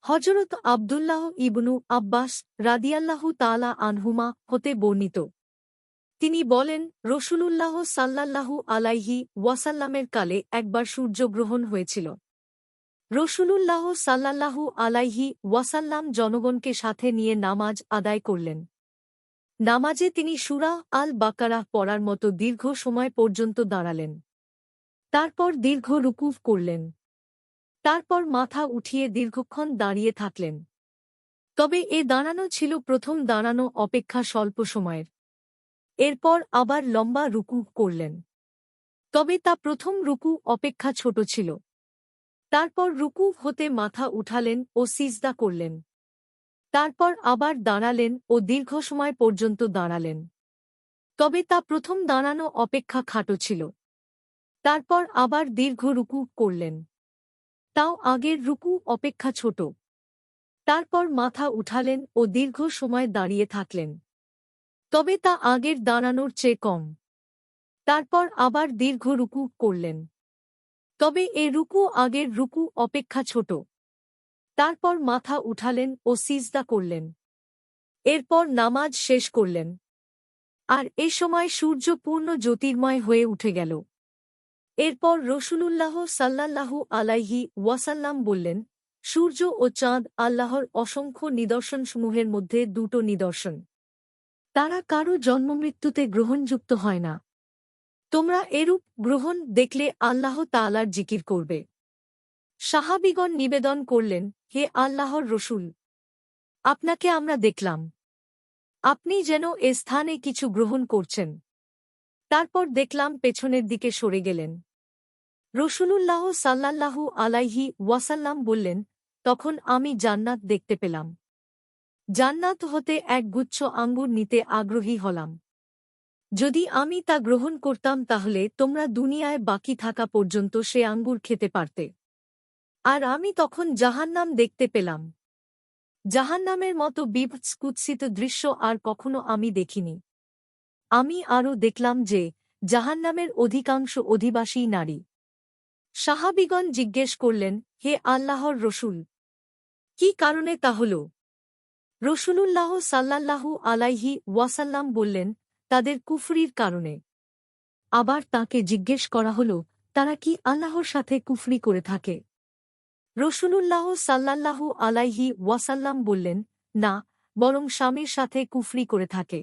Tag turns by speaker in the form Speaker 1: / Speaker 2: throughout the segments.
Speaker 1: হযরত আব্দুল্লাহ ইবনু আব্বাস রাদিয়াল্লাহু তাআলা আনহুমা হতে বর্ণিত। তিনি বলেন, রাসূলুল্লাহ সাল্লাল্লাহু আলাইহি ওয়াসাল্লামের কালে একবার সূর্যগ্রহণ হয়েছিল। রাসূলুল্লাহ সাল্লাল্লাহু আলাইহি ওয়াসাল্লাম জনগণকে সাথে নিয়ে নামাজ আদায় করলেন। নামাজে তিনি সূরা আল বাকারাহ পড়ার মতো দীর্ঘ সময় পর্যন্ত দাঁড়ালেন। তারপর দীর্ঘ রুকু করলেন। তারপর মাথা উঠিয়ে দীর্ঘক্ষণ দাঁড়িয়ে থাকলেন। তবে এ দাঁড়ানো ছিল প্রথম দাঁড়ানো অপেক্ষা স্বল্প সময়ের। এরপর আবার লম্বা রুকু করলেন। তবে তা প্রথম রুকু অপেক্ষা ছোট ছিল। তারপর রুকু হতে মাথা উঠালেন ও সিজদা করলেন। তারপর আবার দাঁড়ালেন ও দীর্ঘ সময় পর্যন্ত দাঁড়ালেন। তবে তা প্রথম দাঁড়ানো অপেক্ষা খাটো ছিল। তারপর আবার দীর্ঘ রুকু করলেন। তাও আগের রুকু অপেক্ষা ছোট। তারপর মাথা উঠালেন ও দীর্ঘ সময় দাঁড়িয়ে থাকলেন। তবে তা আগের দাঁড়ানোর চেয়ে কম। তারপর আবার দীর্ঘ রুকু করলেন। তবে এ রুকু আগের রুকু অপেক্ষা ছোট। তারপর মাথা উঠালেন ও সিজদা করলেন। এরপর নামাজ শেষ করলেন। আর এ সময় সূর্য পূর্ণ জ্যোতির্ময় হয়ে উঠে গেল। এরপর রাসূলুল্লাহ সাল্লাল্লাহু আলাইহি ওয়াসাল্লাম বললেন, সূর্য ও চাঁদ আল্লাহর অসংখ্য নিদর্শনসমূহের মধ্যে দুটো নিদর্শন। তারা কারও জন্মমৃত্যুতে গ্রহণযুক্ত হয় না। তোমরা এরূপ গ্রহণ দেখলে আল্লাহ তাআলার জিকির করবে। সাহাবীগণ নিবেদন করলেন, হে আল্লাহর রসূল, আপনাকে আমরা দেখলাম। আপনি যেন এ স্থানে কিছু গ্রহণ করছেন। তারপর দেখলাম পেছনের দিকে সরে গেলেন। রাসূলুল্লাহ সাল্লাল্লাহু আলাইহি ওয়াসাল্লাম বললেন, তখন আমি জান্নাত দেখতে পেলাম। জান্নাত হতে এক গুচ্ছ আঙ্গুর নিতে আগ্রহী হলাম। যদি আমি তা গ্রহণ করতাম তাহলে তোমরা দুনিয়ায় বাকি থাকা পর্যন্ত সে আঙ্গুর খেতে পারতে। আর আমি তখন জাহান্নাম দেখতে পেলাম। জাহান্নামের মতো বিভৎস কুৎসিত দৃশ্য আর কখনো আমি দেখিনি। আমি আরও দেখলাম যে জাহান্নামের অধিকাংশ অধিবাসী নারী। সাহাবীগণ জিজ্ঞেস করলেন, হে আল্লাহর রসূল, কি কারণে তা হল? রাসূলুল্লাহ সাল্লাল্লাহু আলাইহি ওয়াসাল্লাম বললেন, তাদের কুফরির কারণে। আবার তাকে জিজ্ঞেস করা হল, তারা কি আল্লাহর সাথে কুফরি করে থাকে? রাসূলুল্লাহ সাল্লাল্লাহু আলাইহি ওয়াসাল্লাম বললেন, না, বরং স্বামীর সাথে কুফরি করে থাকে।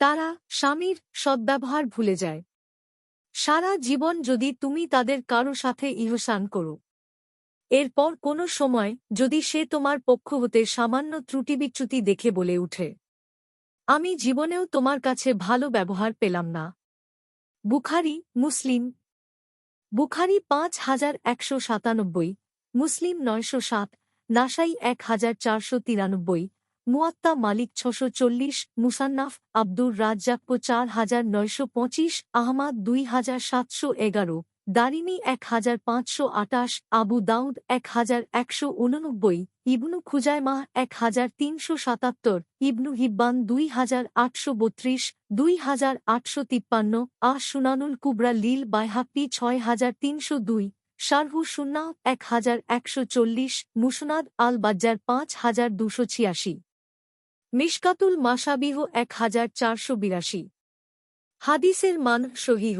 Speaker 1: তারা স্বামীর সদ্ব্যবহার ভুলে যায়। সারা জীবন যদি তুমি তাদের কারো সাথে ইহসান করো, এরপর কোনো সময় যদি সে তোমার পক্ষ হতে সামান্য ত্রুটিবিচ্যুতি দেখে বলে উঠে, আমি জীবনেও তোমার কাছে ভালো ব্যবহার পেলাম না। বুখারী, মুসলিম। বুখারী ৫১৯৭, মুসলিম ৯০৭, নাসাই ১৪৯৩, মুয়াত্তা মালিক ৬৪০, মুসান্নাফ আব্দুর রাজ্জাক ৪৯২৫, আহমাদ ২৭১১, দারিমি ১৫২৮, আবু দাউদ ১১৮৯, ইবনু খুজাইমাহ ১৩৭৭, ইবনু হিব্বান ২৮৩২, ২৮৫৩, সুনানুল কুবরা লিল বাইহাক্কি ৬৩০২, শারহু সুন্নাহ ১১৪০, মুসনাদ আল বাজ্জার ৫২৮৬, মিশকাতুল মাসাবিহ ১৪৮২। হাদিসের মান সহিহ।